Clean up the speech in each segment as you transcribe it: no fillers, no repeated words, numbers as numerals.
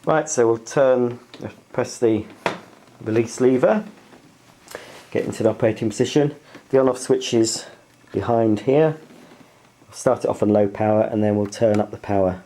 Right, so we'll press the release lever, get into the operating position. The on-off switch is behind here. We'll start it off on low power and then we'll turn up the power.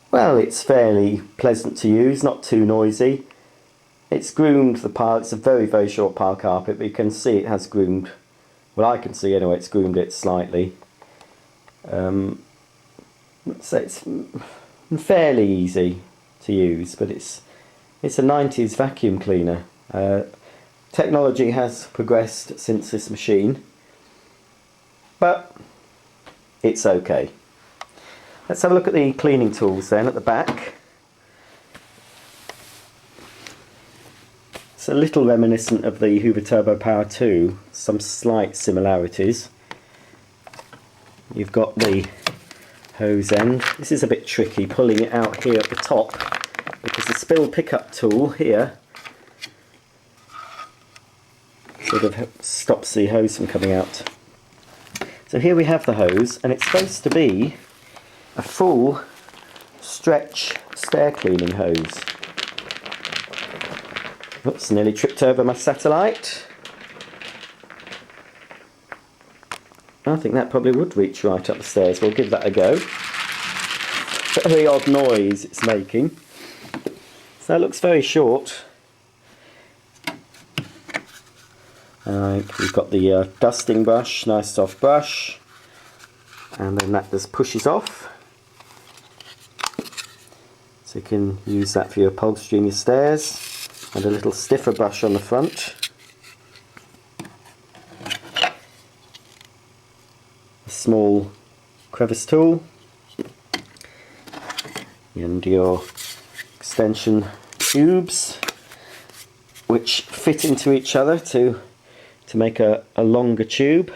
Well, it's fairly pleasant to use, not too noisy. It's groomed the pile. It's a very short pile carpet, but you can see it has groomed. Well, I can see anyway, it's groomed it slightly. So it's fairly easy to use, but it's a 90s vacuum cleaner. Technology has progressed since this machine, but it's okay. Let's have a look at the cleaning tools then at the back. It's a little reminiscent of the Hoover Turbo Power 2, some slight similarities. You've got the hose end. This is a bit tricky, pulling it out here at the top, because the spill pickup tool here sort of stops the hose from coming out. So here we have the hose, and it's supposed to be a full stretch stair cleaning hose. Oops, nearly tripped over my satellite. I think that probably would reach right up the stairs. We'll give that a go. Very odd noise it's making. So that looks very short. We've got the dusting brush, nice soft brush, and then that just pushes off. So you can use that for your upholstery in your stairs, and a little stiffer brush on the front. A small crevice tool, and your extension tubes, which fit into each other to make a longer tube.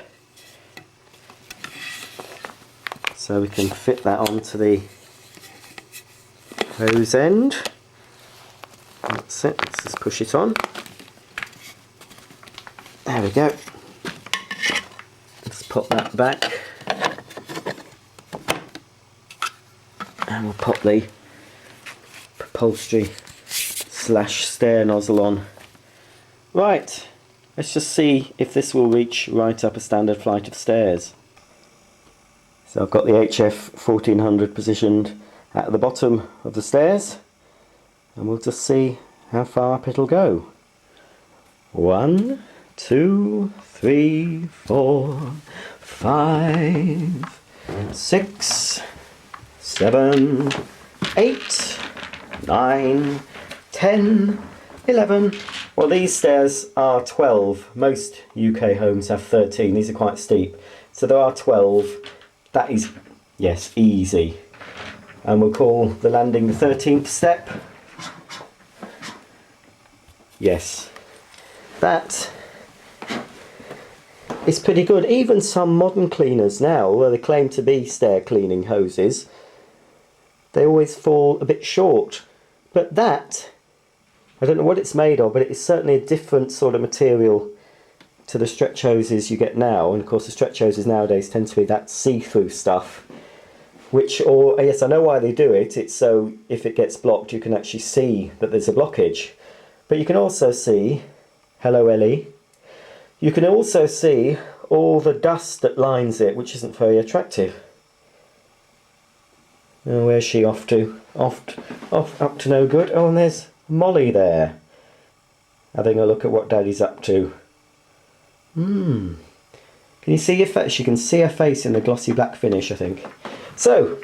So we can fit that onto the hose end. That's it, let's just push it on. There we go. Let's pop that back. And we'll pop the upholstery / stair nozzle on. Right, let's just see if this will reach right up a standard flight of stairs. So I've got the HF1400 positioned at the bottom of the stairs, and we'll just see how far up it'll go. 1, 2, 3, 4, 5, 6, 7, 8, 9, 10, 11. Well, these stairs are 12. Most UK homes have 13. These are quite steep. So there are 12. That is, yes, easy. And we'll call the landing the 13th step. Yes. That is pretty good. Even some modern cleaners now, where they claim to be stair cleaning hoses, they always fall a bit short. But that, I don't know what it's made of, but it is certainly a different sort of material to the stretch hoses you get now, and of course the stretch hoses nowadays tend to be that see-through stuff, which, or yes, I know why they do it. It's so if it gets blocked you can actually see that there's a blockage. But you can also see, hello Ellie, you can also see all the dust that lines it, which isn't very attractive. Oh, where's she off to? Off up to no good. Oh, and there's Molly there, having a look at what Daddy's up to. Can you see your face? You can see her face in the glossy black finish, I think. So,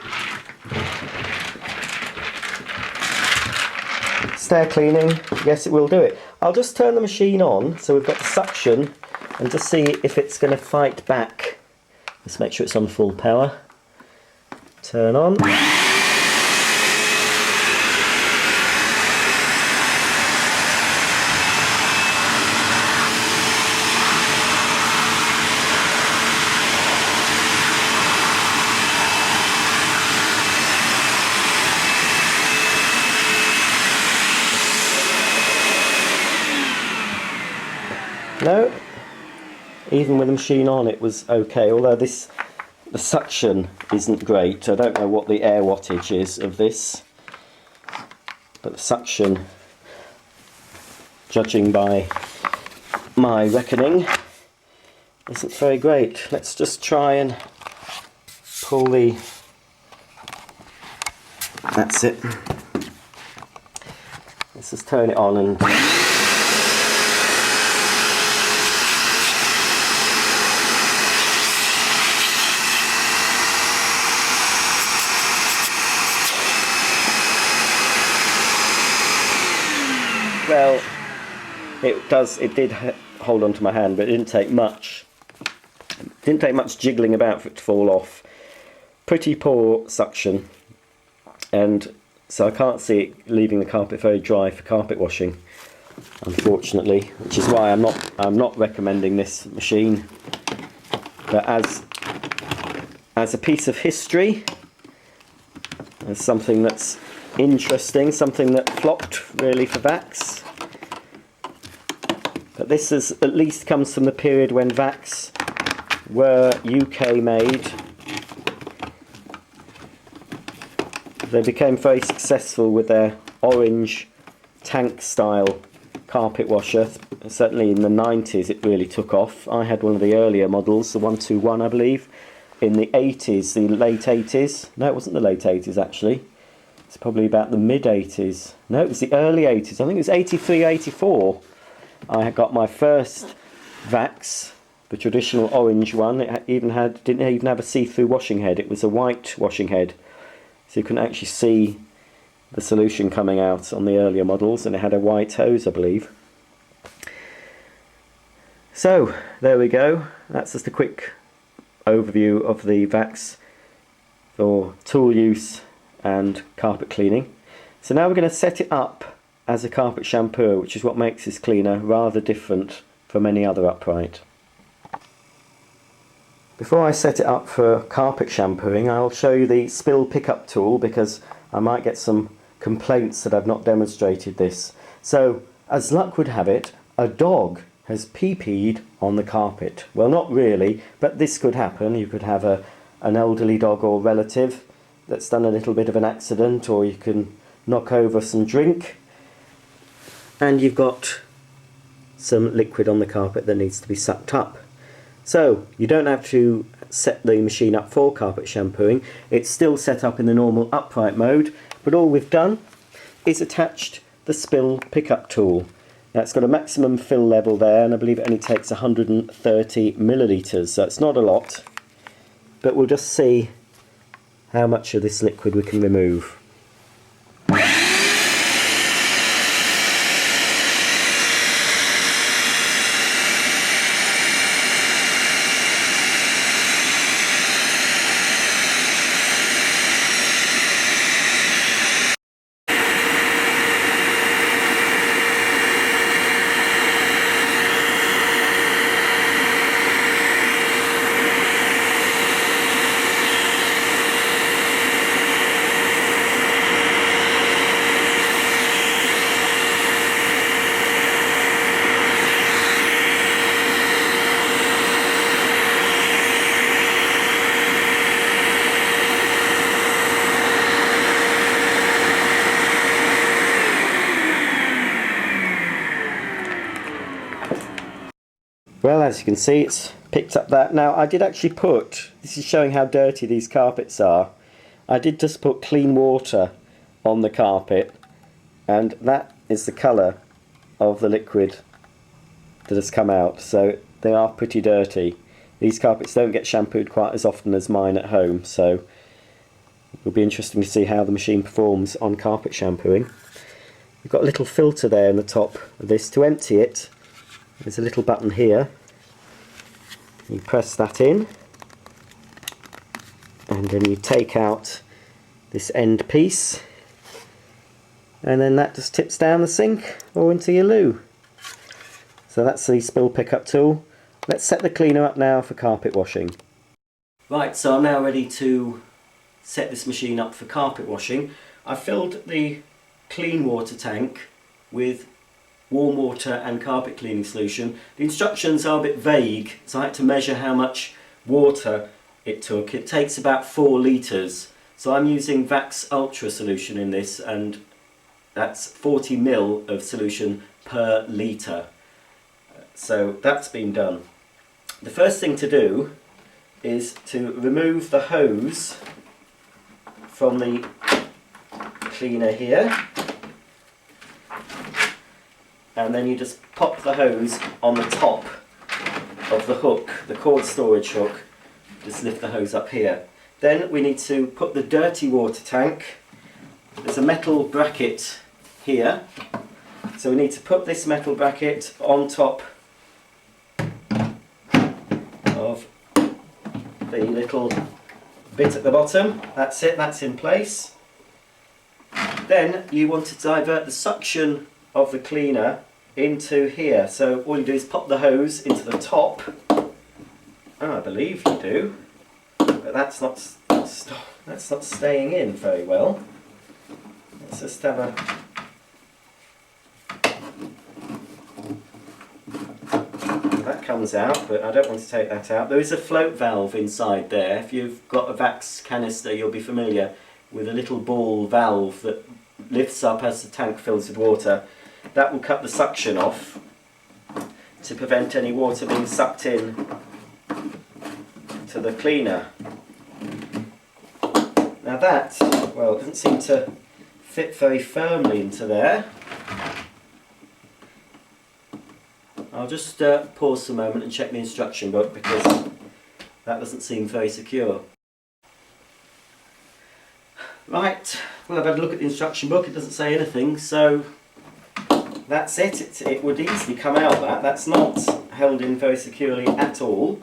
stair cleaning, yes it will do it. I'll just turn the machine on so we've got the suction and just see if it's going to fight back. Let's make sure it's on full power. Turn on. No, even with the machine on it was okay, although the suction isn't great. I don't know what the air wattage is of this, but the suction, judging by my reckoning, isn't very great. Let's just try and pull the... That's it. Let's just turn it on and... Well, it did hold onto my hand, but it didn't take much. It didn't take much jiggling about for it to fall off. Pretty poor suction, and so I can't see it leaving the carpet very dry for carpet washing, unfortunately, which is why I'm not recommending this machine. But as a piece of history, as something that's interesting, something that flopped really for Vax. But this is, at least comes from the period when Vax were UK made. They became very successful with their orange tank style carpet washer. Certainly in the 90s it really took off. I had one of the earlier models, the 121 I believe. In the 80s, the late 80s, no it wasn't the late 80s actually. It's probably about the mid-80s. No, it was the early 80s. I think it was 83, 84. I had got my first Vax, the traditional orange one. It didn't even have a see-through washing head. It was a white washing head. So you couldn't actually see the solution coming out on the earlier models, and it had a white hose, I believe. So, there we go. That's just a quick overview of the Vax for tool use and carpet cleaning. So now we're going to set it up as a carpet shampooer, which is what makes this cleaner rather different from any other upright. Before I set it up for carpet shampooing, I'll show you the spill pickup tool, because I might get some complaints that I've not demonstrated this. So, as luck would have it, a dog has pee-peed on the carpet. Well, not really, but this could happen. You could have an elderly dog or relative that's done a little bit of an accident, or you can knock over some drink and you've got some liquid on the carpet that needs to be sucked up. So you don't have to set the machine up for carpet shampooing. It's still set up in the normal upright mode, but all we've done is attached the spill pickup tool. Now it's got a maximum fill level there, and I believe it only takes 130 millilitres, so it's not a lot, but we'll just see how much of this liquid we can remove. Well, as you can see, it's picked up that. Now, I did actually put, this is showing how dirty these carpets are, I did just put clean water on the carpet, and that is the colour of the liquid that has come out. So they are pretty dirty. These carpets don't get shampooed quite as often as mine at home, so it'll be interesting to see how the machine performs on carpet shampooing. We've got a little filter there in the top of this. To empty it, there's a little button here. You press that in, and then you take out this end piece, and then that just tips down the sink or into your loo. So that's the spill pickup tool. Let's set the cleaner up now for carpet washing. Right, so I'm now ready to set this machine up for carpet washing. I filled the clean water tank with warm water and carpet cleaning solution. The instructions are a bit vague, so I had to measure how much water it took. It takes about 4 litres. So I'm using Vax Ultra solution in this, and that's 40 ml of solution per litre. So that's been done. The first thing to do is to remove the hose from the cleaner here, and then you just pop the hose on the top of the hook, the cord storage hook. Just lift the hose up here. Then we need to put the dirty water tank. There's a metal bracket here, so we need to put this metal bracket on top of the little bit at the bottom. That's it, that's in place. Then you want to divert the suction of the cleaner into here. So all you do is pop the hose into the top. I believe you do, but that's not staying in very well. Let's just have a... That comes out, but I don't want to take that out. There is a float valve inside there. If you've got a Vax canister, you'll be familiar with a little ball valve that lifts up as the tank fills with water. That will cut the suction off to prevent any water being sucked in to the cleaner. Now that, well, it doesn't seem to fit very firmly into there. I'll just pause for a moment and check the instruction book, because that doesn't seem very secure. Right, well, I've had a look at the instruction book. It doesn't say anything, so that's it. It would easily come out that. That's not held in very securely at all.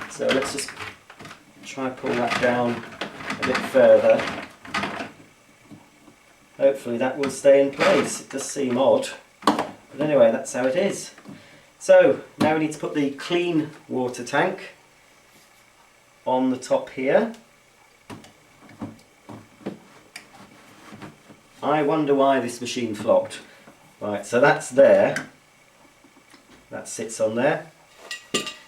So let's just try and pull that down a bit further. Hopefully that will stay in place. It does seem odd, but anyway, that's how it is. So now we need to put the clean water tank on the top here. I wonder why this machine flopped. Right, so that's there. That sits on there.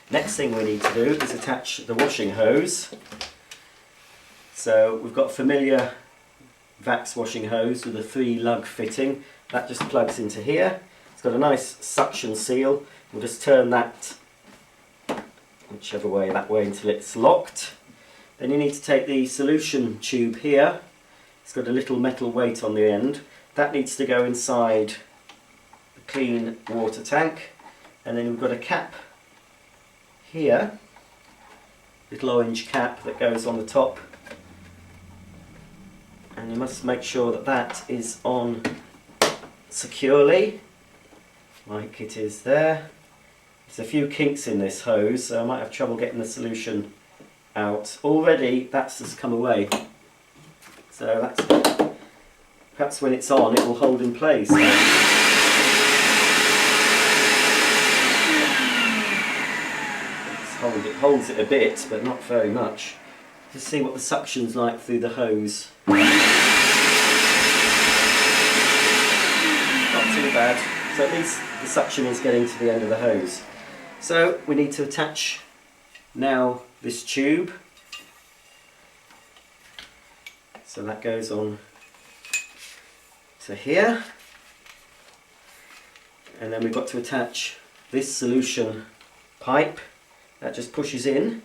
Next thing we need to do is attach the washing hose. So we've got familiar Vax washing hose with a 3-lug fitting. That just plugs into here. It's got a nice suction seal. We'll just turn that whichever way, that way, until it's locked. Then you need to take the solution tube here. It's got a little metal weight on the end. That needs to go inside the clean water tank. And then we've got a cap here, little orange cap that goes on the top. And you must make sure that that is on securely, like it is there. There's a few kinks in this hose, so I might have trouble getting the solution out. Already that's just come away. So that's, perhaps when it's on it will hold in place. It holds it a bit, but not very much. Just see what the suction's like through the hose. Not too bad. So at least the suction is getting to the end of the hose. So we need to attach now this tube. So that goes on to here. And then we've got to attach this solution pipe that just pushes in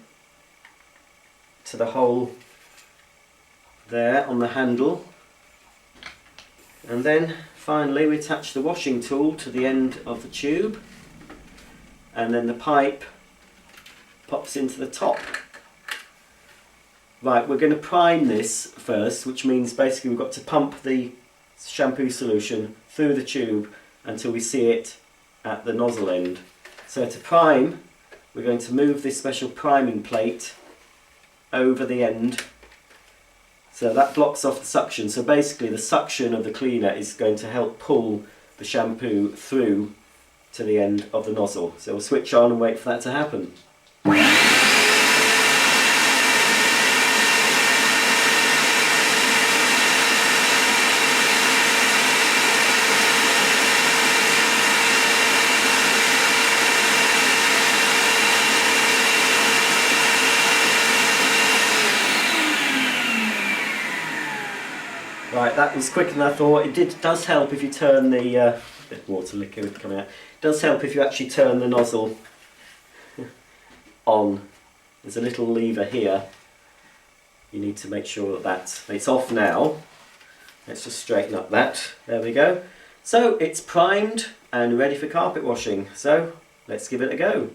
to the hole there on the handle, and then finally we attach the washing tool to the end of the tube, and then the pipe pops into the top. Right, we're going to prime this first, which means basically we've got to pump the shampoo solution through the tube until we see it at the nozzle end. So to prime, we're going to move this special priming plate over the end, so that blocks off the suction. So basically the suction of the cleaner is going to help pull the shampoo through to the end of the nozzle. So we'll switch on and wait for that to happen. Right, that was quicker than I thought. It does help if you turn the bit of water liquid coming out. It does help if you actually turn the nozzle on. There's a little lever here. You need to make sure that it's off now. Let's just straighten up that. There we go. So it's primed and ready for carpet washing. So let's give it a go.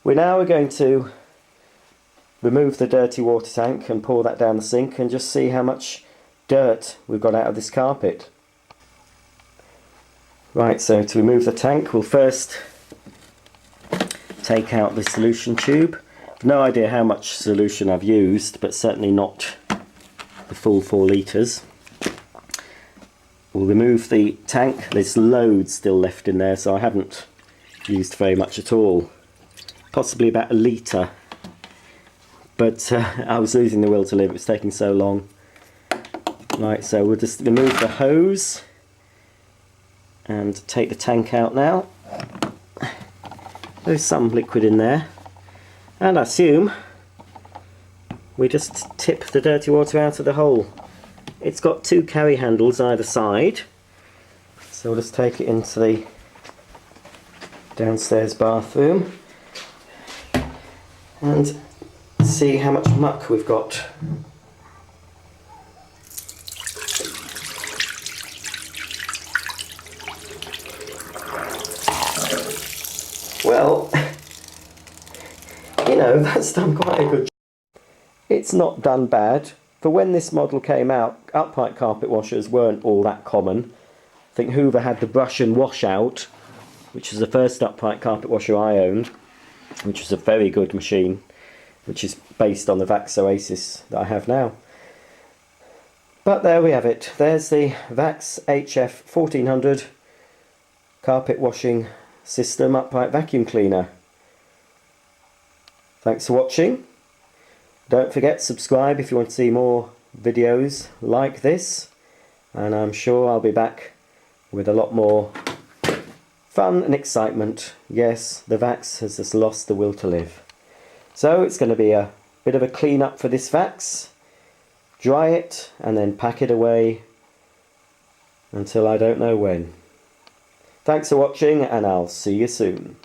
We're now going to remove the dirty water tank and pour that down the sink and just see how much dirt we've got out of this carpet. Right, so to remove the tank, we'll first take out the solution tube. I've no idea how much solution I've used, but certainly not the full 4 litres. We'll remove the tank. There's loads still left in there, so I haven't used very much at all. Possibly about 1 litre, but I was losing the will to live. It was taking so long. Right, so we'll just remove the hose and take the tank out now. There's some liquid in there, and I assume we just tip the dirty water out of the hole. It's got 2 carry handles either side, so we'll just take it into the downstairs bathroom and see how much muck we've got. Well, you know, that's done quite a good job. It's not done bad. For when this model came out, upright carpet washers weren't all that common. I think Hoover had the brush and wash out, which is the first upright carpet washer I owned, which was a very good machine, which is based on the Vax Oasis that I have now. But there we have it. There's the Vax HF1400 carpet washing system upright vacuum cleaner. Thanks for watching. Don't forget, subscribe if you want to see more videos like this, and I'm sure I'll be back with a lot more fun and excitement. Yes, the Vax has just lost the will to live. So it's going to be a bit of a clean up for this Vax. Dry it and then pack it away until I don't know when. Thanks for watching, and I'll see you soon.